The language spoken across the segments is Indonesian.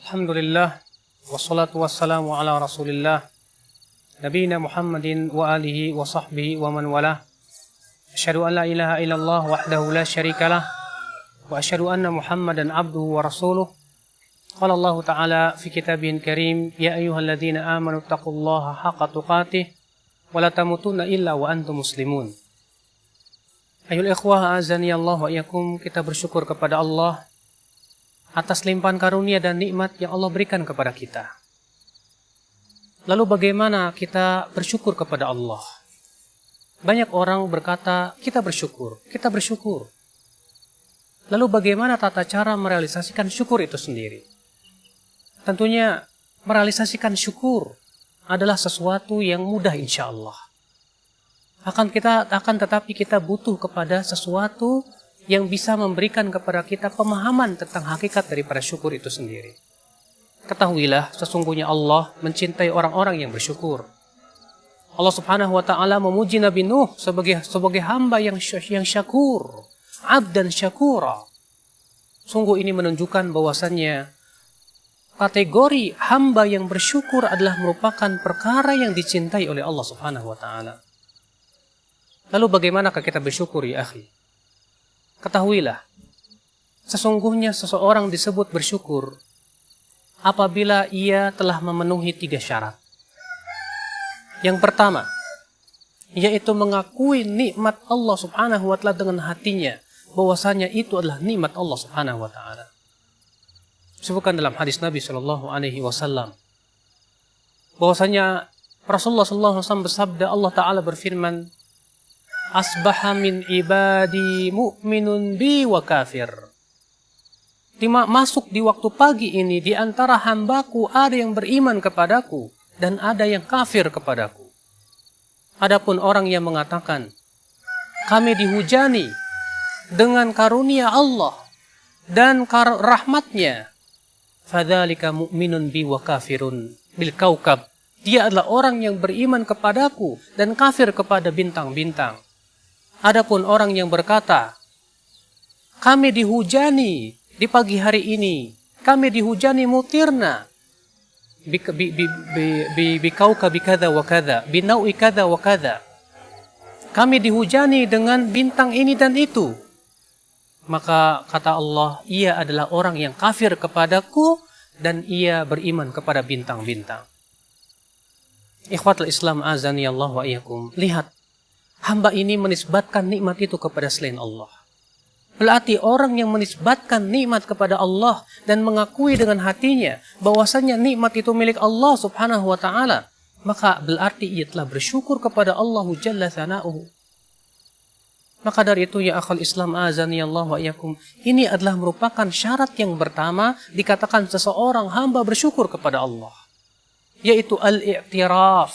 Alhamdulillah, wassalatu wassalamu ala rasulillah, nabiyina Muhammadin wa alihi wa sahbihi wa man walah. Asyhadu an la ilaha illallah wahdahu la syarikalah, wa asyhadu anna Muhammadan abduhu wa rasuluh. Qala Allah Ta'ala fi kitabihil karim, ya ayyuhalladzina amanu taqullaha haqqa tuqatih, wa la tamutunna illa wa antum muslimun. Ayul ikhwah azani Allah wa iyyakum, kita bersyukur kepada Allah atas limpahan karunia dan nikmat yang Allah berikan kepada kita. Lalu bagaimana kita bersyukur kepada Allah? Banyak orang berkata, kita bersyukur. Lalu bagaimana tata cara merealisasikan syukur itu sendiri? Tentunya merealisasikan syukur adalah sesuatu yang mudah insya Allah. Tetapi kita butuh kepada sesuatu yang bisa memberikan kepada kita pemahaman tentang hakikat daripada syukur itu sendiri. Ketahuilah, sesungguhnya Allah mencintai orang-orang yang bersyukur. Allah Subhanahu wa Ta'ala memuji Nabi Nuh sebagai hamba yang syakur, abdan syakura. Sungguh ini menunjukkan bahwasannya kategori hamba yang bersyukur adalah merupakan perkara yang dicintai oleh Allah Subhanahu wa Ta'ala. Lalu bagaimanakah kita bersyukur ya akhi? Ketahuilah, sesungguhnya seseorang disebut bersyukur apabila ia telah memenuhi 3 syarat. Yang pertama, yaitu mengakui nikmat Allah Subhanahu wa Ta'ala dengan hatinya, bahwasanya itu adalah nikmat Allah Subhanahu wa Ta'ala. Disebutkan dalam hadis Nabi Shallallahu Alaihi Wasallam, bahwasanya Rasulullah Sallallahu Alaihi Wasallam bersabda, Allah Ta'ala berfirman, asbaha min ibadi mu'minun bi wa kafir. Masuk di waktu pagi ini, di antara hambaku ada yang beriman kepadaku dan ada yang kafir kepadaku. Adapun orang yang mengatakan, kami dihujani dengan karunia Allah dan rahmatnya, fadzalika mu'minun bi wa kafirun bil kaukab. Dia adalah orang yang beriman kepadaku dan kafir kepada bintang-bintang. Adapun orang yang berkata, kami dihujani di pagi hari ini, kami dihujani mutirna, bikauka bikada wa kada, binaui kada wa kada. Kami dihujani dengan bintang ini dan itu. Maka kata Allah, ia adalah orang yang kafir kepadaku dan ia beriman kepada bintang-bintang. Ikhwatul Islam azani Allah wa iyyakum. Lihat, hamba ini menisbatkan nikmat itu kepada selain Allah. Berarti orang yang menisbatkan nikmat kepada Allah dan mengakui dengan hatinya bahwasanya nikmat itu milik Allah Subhanahu wa Ta'ala, maka berarti ia telah bersyukur kepada Allah Jalla Tsana'uhu. Maka dari itu ya akhul Islam azani Allah wa iyyakum, ini adalah merupakan syarat yang pertama dikatakan seseorang hamba bersyukur kepada Allah, yaitu al-i'tiraf,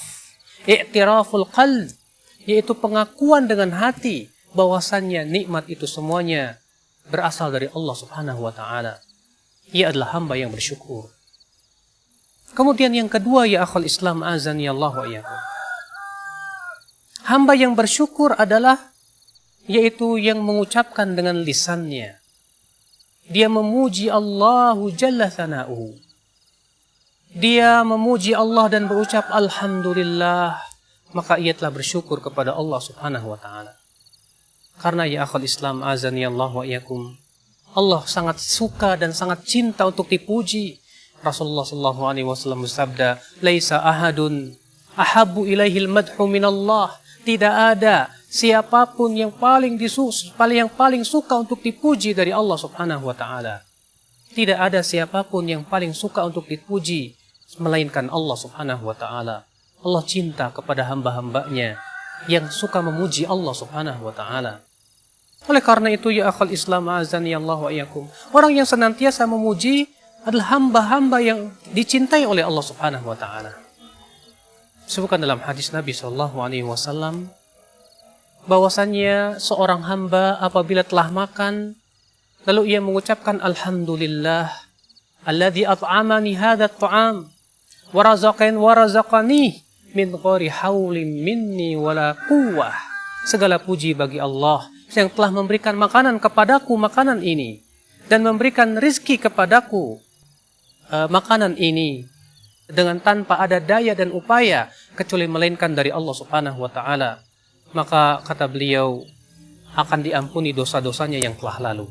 i'tiraful qalb, yaitu pengakuan dengan hati bahwasannya nikmat itu semuanya berasal dari Allah Subhanahu wa Ta'ala. Ia adalah hamba yang bersyukur. Kemudian yang kedua ya akhul Islam azani Allah wa iyyakum, hamba yang bersyukur adalah yaitu yang mengucapkan dengan lisannya. Dia memuji Allah Jalla Tsana'uhu. Dia memuji Allah dan berucap alhamdulillah, maka ia telah bersyukur kepada Allah Subhanahu wa Ta'ala. Karena ya akhul Islam azani Allah wa iyyakum, Allah sangat suka dan sangat cinta untuk dipuji. Rasulullah sallallahu alaihi wasallam bersabda, laisa ahadun ahabbu ilaihil madhu minallah. Tidak ada siapapun yang paling suka untuk dipuji dari Allah Subhanahu wa Ta'ala. Tidak ada siapapun yang paling suka untuk dipuji melainkan Allah Subhanahu wa Ta'ala. Allah cinta kepada hamba-hambanya yang suka memuji Allah Subhanahu wa Ta'ala. Oleh karena itu ya akhul Islam azani Allah wa iyyakum, orang yang senantiasa memuji adalah hamba-hamba yang dicintai oleh Allah Subhanahu wa Ta'ala. Disebutkan dalam hadis Nabi sallallahu alaihi wasallam bahwasannya seorang hamba apabila telah makan lalu ia mengucapkan alhamdulillah alladzi at'amani hadzal ta'am wa razaqani min ghairi haulin minni wala quwwah. Segala puji bagi Allah yang telah memberikan makanan kepadaku makanan ini dan memberikan rizki kepadaku makanan ini dengan tanpa ada daya dan upaya kecuali melainkan dari Allah Subhanahu wa taala, maka kata beliau akan diampuni dosa-dosanya yang telah lalu.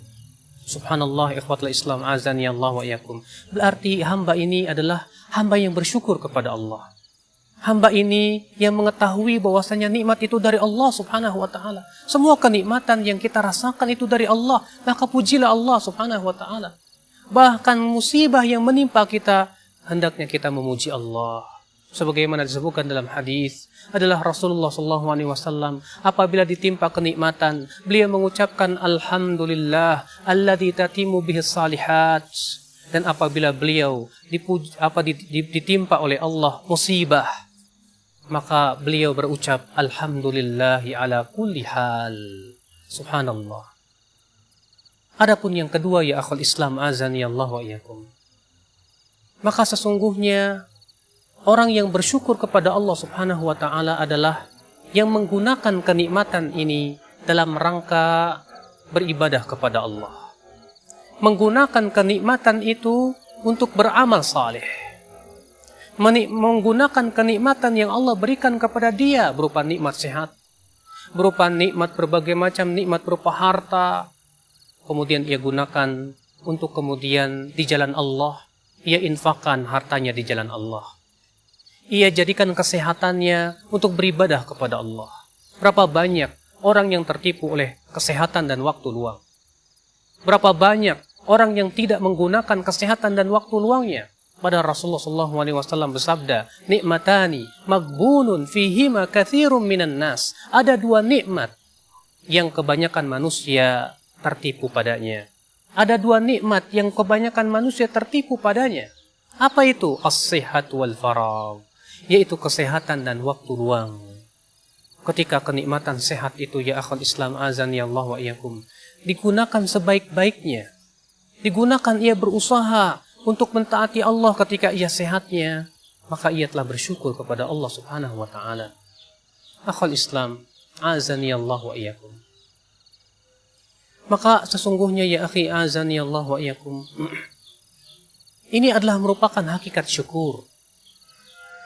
Subhanallah, ikhwatul Islam azani Allah wa iyyakum. Berarti hamba ini adalah hamba yang bersyukur kepada Allah. Hamba ini yang mengetahui bahwasanya nikmat itu dari Allah Subhanahu wa taala. Semua kenikmatan yang kita rasakan itu dari Allah, maka pujilah Allah Subhanahu wa taala. Bahkan musibah yang menimpa kita, hendaknya kita memuji Allah. Sebagaimana disebutkan dalam hadis adalah Rasulullah SAW apabila ditimpa kenikmatan, beliau mengucapkan alhamdulillah alladzi tatimu bihi salihat. Dan apabila beliau ditimpa oleh Allah musibah, maka beliau berucap alhamdulillahi ala kulli hal. Subhanallah. Adapun yang kedua, ya akhul Islam azani Allah wa iyyakum, maka sesungguhnya orang yang bersyukur kepada Allah Subhanahu wa taala adalah yang menggunakan kenikmatan ini dalam rangka beribadah kepada Allah. Menggunakan kenikmatan itu untuk beramal saleh. Menggunakan kenikmatan yang Allah berikan kepada dia berupa nikmat sehat, berupa nikmat berbagai macam nikmat berupa harta, kemudian ia gunakan untuk kemudian di jalan Allah, ia infakkan hartanya di jalan Allah. Ia jadikan kesehatannya untuk beribadah kepada Allah. Berapa banyak orang yang tertipu oleh kesehatan dan waktu luang? Berapa banyak orang yang tidak menggunakan kesehatan dan waktu luangnya? Padahal Rasulullah SAW bersabda, nikmatani maghbunun fihima katsirun minan nas. Ada dua nikmat yang kebanyakan manusia tertipu padanya. Ada dua nikmat yang kebanyakan manusia tertipu padanya. Apa itu? As-sihat wal faragh. Yaitu kesehatan dan waktu luang. Ketika kenikmatan sehat itu, ya akhul Islam azani Allah wa iyyakum, digunakan sebaik-baiknya. Digunakan ia berusaha untuk mentaati Allah ketika ia sehatnya, maka ia telah bersyukur kepada Allah Subhanahu wa taala. Akhul Islam azani Allah wa iyyakum. Maka sesungguhnya ya akhi azani Allah wa iyyakum, ini adalah merupakan hakikat syukur.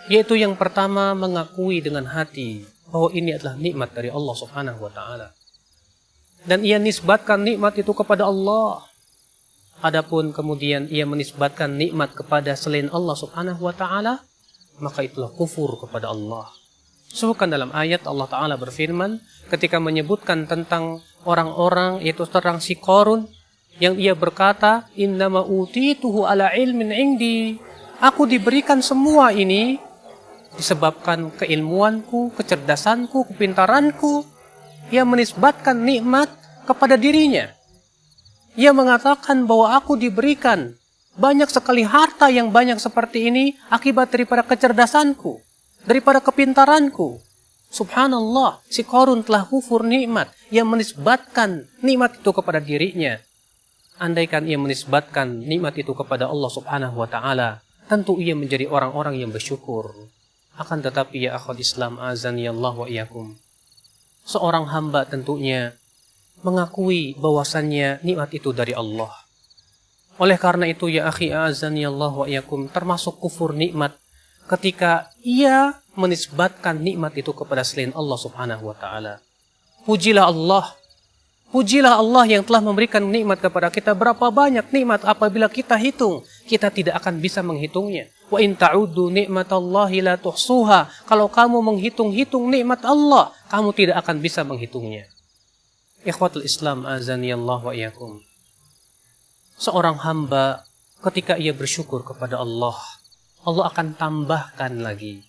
Yaitu yang pertama, mengakui dengan hati bahwa ini adalah nikmat dari Allah Subhanahu wa taala. Dan ia nisbatkan nikmat itu kepada Allah. Adapun kemudian ia menisbatkan nikmat kepada selain Allah Subhanahu wa taala, maka itulah kufur kepada Allah. Sebutkan dalam ayat Allah taala berfirman ketika menyebutkan tentang orang-orang, yaitu tentang si Qarun, yang ia berkata, innama utituhu ala ilmin indi. Aku diberikan semua ini disebabkan keilmuanku, kecerdasanku, kepintaranku. Ia menisbatkan nikmat kepada dirinya. Ia mengatakan bahwa aku diberikan banyak sekali harta yang banyak seperti ini akibat daripada kecerdasanku, daripada kepintaranku. Subhanallah, si Qarun telah kufur nikmat. Ia menisbatkan nikmat itu kepada dirinya. Andaikan ia menisbatkan nikmat itu kepada Allah Subhanahu wa taala, tentu ia menjadi orang-orang yang bersyukur. Akan tetapi ya akhwat Islam azani Allah wa iyyakum, seorang hamba tentunya mengakui bahwasannya nikmat itu dari Allah. Oleh karena itu ya akhi azani Allah wa iyyakum, termasuk kufur nikmat ketika ia menisbatkan nikmat itu kepada selain Allah Subhanahu wa taala. Pujilah Allah. Pujilah Allah yang telah memberikan nikmat kepada kita. Berapa banyak nikmat apabila kita hitung, kita tidak akan bisa menghitungnya. Wa in ta'uddu nikmatallahi la tuhsuha. Kalau kamu menghitung-hitung nikmat Allah, kamu tidak akan bisa menghitungnya. Ikhwatul Islam azani Allah wa iyyakum. Seorang hamba ketika ia bersyukur kepada Allah, Allah akan tambahkan lagi.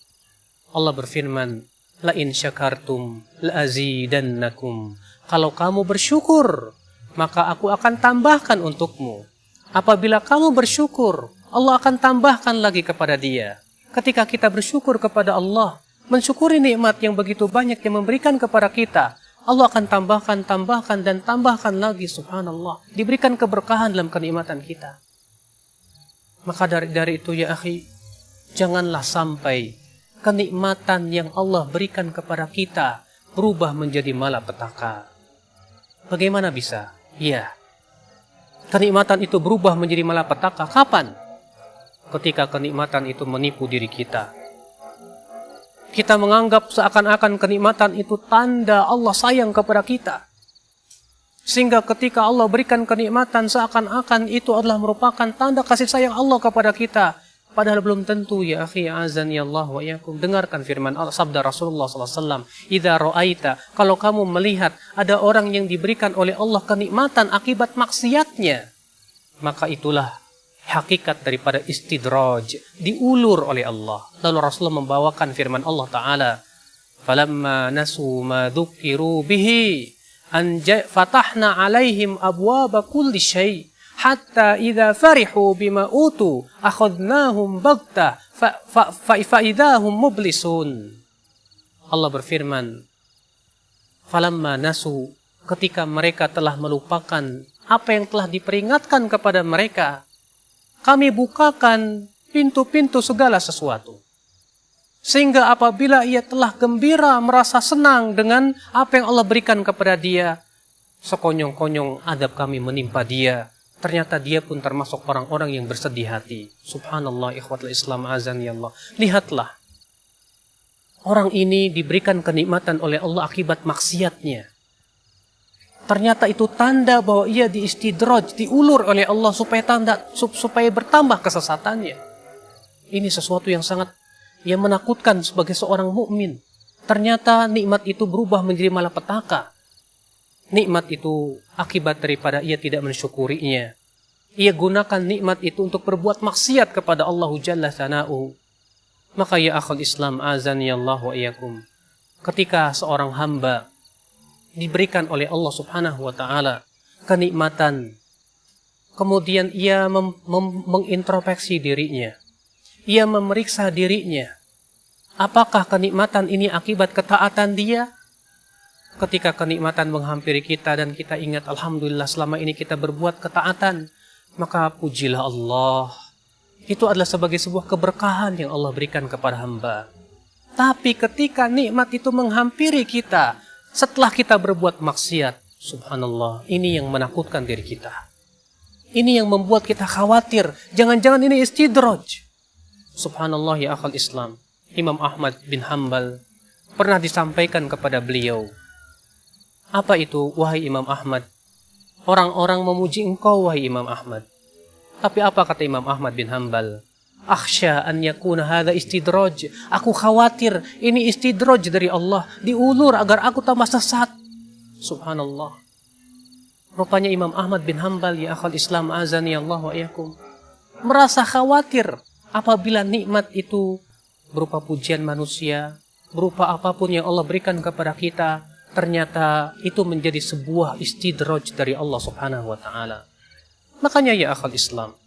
Allah berfirman, la in syakartum la azidannakum. Kalau kamu bersyukur, maka aku akan tambahkan untukmu. Apabila kamu bersyukur, Allah akan tambahkan lagi kepada dia. Ketika kita bersyukur kepada Allah, mensyukuri nikmat yang begitu banyak yang memberikan kepada kita, Allah akan tambahkan lagi, subhanallah. Diberikan keberkahan dalam kenikmatan kita. Maka dari itu ya akhi, janganlah sampai kenikmatan yang Allah berikan kepada kita berubah menjadi malapetaka. Bagaimana bisa? Ya, kenikmatan itu berubah menjadi malapetaka. Kapan? ketika kenikmatan itu menipu diri kita. Kita menganggap seakan-akan kenikmatan itu tanda Allah sayang kepada kita. Sehingga ketika Allah berikan kenikmatan seakan-akan itu adalah merupakan tanda kasih sayang Allah kepada kita. Padahal belum tentu, ya akhi, azani Allah wa iyyakum. Dengarkan firman Allah, sabda Rasulullah SAW. Idza ra'aita, kalau kamu melihat ada orang yang diberikan oleh Allah kenikmatan akibat maksiatnya, maka itulah hakikat daripada istidraj, diulur oleh Allah. Lalu Rasulullah membawakan firman Allah Ta'ala, falamma nasu ma dzukiru bihi fatahna alaihim abwaba kulli syai' hatta idza farihu bima utu akhadnahum baghtah fa idahum mublisun. Allah berfirman, falamma nasu, ketika mereka telah melupakan apa yang telah diperingatkan kepada mereka, kami bukakan pintu-pintu segala sesuatu. Sehingga apabila ia telah gembira, merasa senang dengan apa yang Allah berikan kepada dia, sekonyong-konyong adab kami menimpa dia. Ternyata dia pun termasuk orang-orang yang bersedih hati. Subhanallah, ikhwatul Islam, azani Allah. Lihatlah, orang ini diberikan kenikmatan oleh Allah akibat maksiatnya. Ternyata itu tanda bahwa ia diistidraj, diulur oleh Allah supaya bertambah kesesatannya. Ini sesuatu yang sangat menakutkan sebagai seorang mukmin. Ternyata nikmat itu berubah menjadi malapetaka. Nikmat itu akibat daripada ia tidak mensyukurinya. Ia gunakan nikmat itu untuk berbuat maksiat kepada Allah Jalla Tsana'uhu. Maka ya akhul Islam, azani Allah wa iyyakum, ketika seorang hamba diberikan oleh Allah Subhanahu wa Ta'ala kenikmatan, kemudian ia mengintrospeksi dirinya, ia memeriksa dirinya, apakah kenikmatan ini akibat ketaatan dia? Ketika kenikmatan menghampiri kita dan kita ingat, alhamdulillah selama ini kita berbuat ketaatan, maka pujilah Allah. Itu adalah sebagai sebuah keberkahan yang Allah berikan kepada hamba. Tapi ketika nikmat itu menghampiri kita setelah kita berbuat maksiat, subhanallah, ini yang menakutkan diri kita. Ini yang membuat kita khawatir, jangan-jangan ini istidraj. Subhanallah, ya akhal Islam, Imam Ahmad bin Hanbal pernah disampaikan kepada beliau, apa itu, wahai Imam Ahmad? Orang-orang memuji engkau, wahai Imam Ahmad. Tapi apa kata Imam Ahmad bin Hanbal? Akhsha an yakuna hadha istidraj. Aku khawatir ini istidraj dari Allah, diulur agar aku tambah sesat. Subhanallah. Rupanya Imam Ahmad bin Hanbal, ya akhal Islam, azani Allah wa iyyakum, merasa khawatir apabila nikmat itu berupa pujian manusia, berupa apapun yang Allah berikan kepada kita, ternyata itu menjadi sebuah istidraj dari Allah Subhanahu wa Ta'ala. Makanya ya akhal Islam,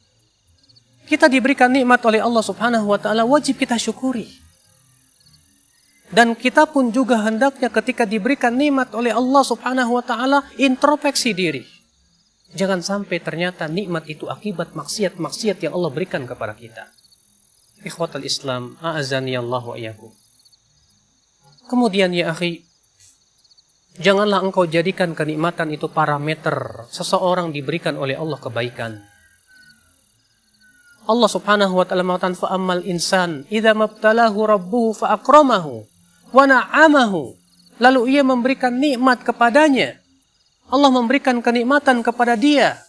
kita diberikan nikmat oleh Allah Subhanahu wa Ta'ala, wajib kita syukuri. Dan kita pun juga hendaknya ketika diberikan nikmat oleh Allah Subhanahu wa Ta'ala, introspeksi diri. Jangan sampai ternyata nikmat itu akibat maksiat-maksiat yang Allah berikan kepada kita. Ikhwatal Islam, a'azani Allah wa iyyakum. Kemudian ya akhi, janganlah engkau jadikan kenikmatan itu parameter seseorang diberikan oleh Allah kebaikan. Allah Subhanahu wa Ta'ala mengatakan, fa'ammal insan idza mabtalahu rabbuhu fa'akramahu wa na'amahu. Lalu ia memberikan nikmat kepadanya. Allah memberikan kenikmatan kepada dia.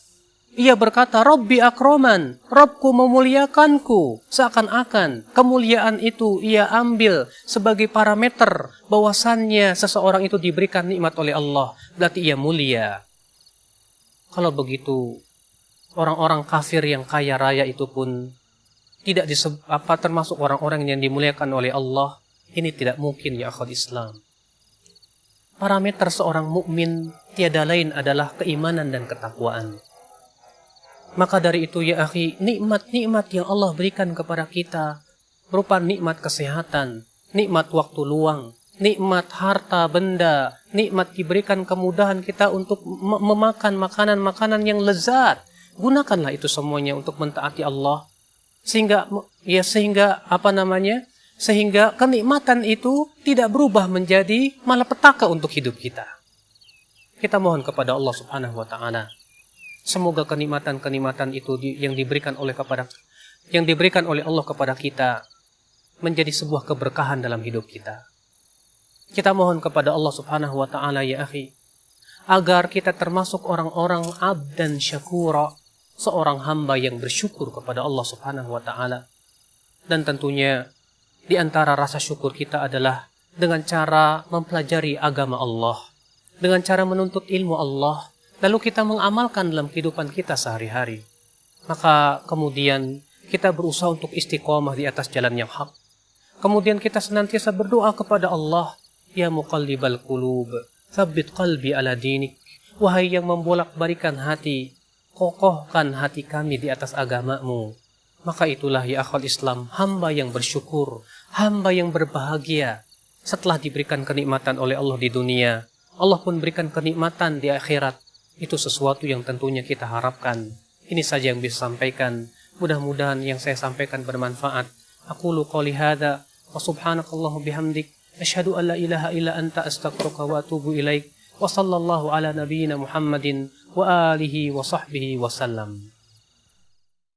Ia berkata, Rabbi akroman, Rabbku memuliakanku. Seakan-akan kemuliaan itu ia ambil sebagai parameter bahwasannya seseorang itu diberikan nikmat oleh Allah, berarti ia mulia. Kalau begitu, orang-orang kafir yang kaya raya itu pun tidak termasuk orang-orang yang dimuliakan oleh Allah. Ini tidak mungkin, ya akhwat Islam. Parameter seorang mukmin tiada lain adalah keimanan dan ketakwaan. Maka dari itu ya akhi, nikmat-nikmat yang Allah berikan kepada kita berupa nikmat kesehatan, nikmat waktu luang, nikmat harta benda, nikmat diberikan kemudahan kita untuk memakan makanan-makanan yang lezat. Gunakanlah itu semuanya untuk mentaati Allah. Sehingga kenikmatan itu tidak berubah menjadi malapetaka untuk hidup kita. Kita mohon kepada Allah Subhanahu wa Ta'ala, semoga kenikmatan-kenikmatan itu yang diberikan yang diberikan oleh Allah kepada kita menjadi sebuah keberkahan dalam hidup kita. Kita mohon kepada Allah Subhanahu wa Ta'ala, ya akhi, agar kita termasuk orang-orang abdan syakura, seorang hamba yang bersyukur kepada Allah Subhanahu wa Ta'ala. Dan tentunya di antara rasa syukur kita adalah dengan cara mempelajari agama Allah, dengan cara menuntut ilmu Allah, lalu kita mengamalkan dalam kehidupan kita sehari-hari. Maka kemudian kita berusaha untuk istiqomah di atas jalan yang hak. Kemudian kita senantiasa berdoa kepada Allah, ya muqallibal qulub, tsabbit qalbi ala dinik. Wahai yang membolak-balikan hati, kokohkan hati kami di atas agamamu. Maka itulah ya akhwal Islam, hamba yang bersyukur, hamba yang berbahagia. Setelah diberikan kenikmatan oleh Allah di dunia, Allah pun berikan kenikmatan di akhirat. Itu sesuatu yang tentunya kita harapkan. Ini saja yang bisa sampaikan. Mudah-mudahan yang saya sampaikan bermanfaat. Aqulu qouli hadza wa subhanakallahu bihamdik asyhadu an la ilaha illa anta astaghfiruka wa atubu ilaik. Wa sallallahu ala nabiyyina Muhammadin wa alihi wa sahbihi wa sallam.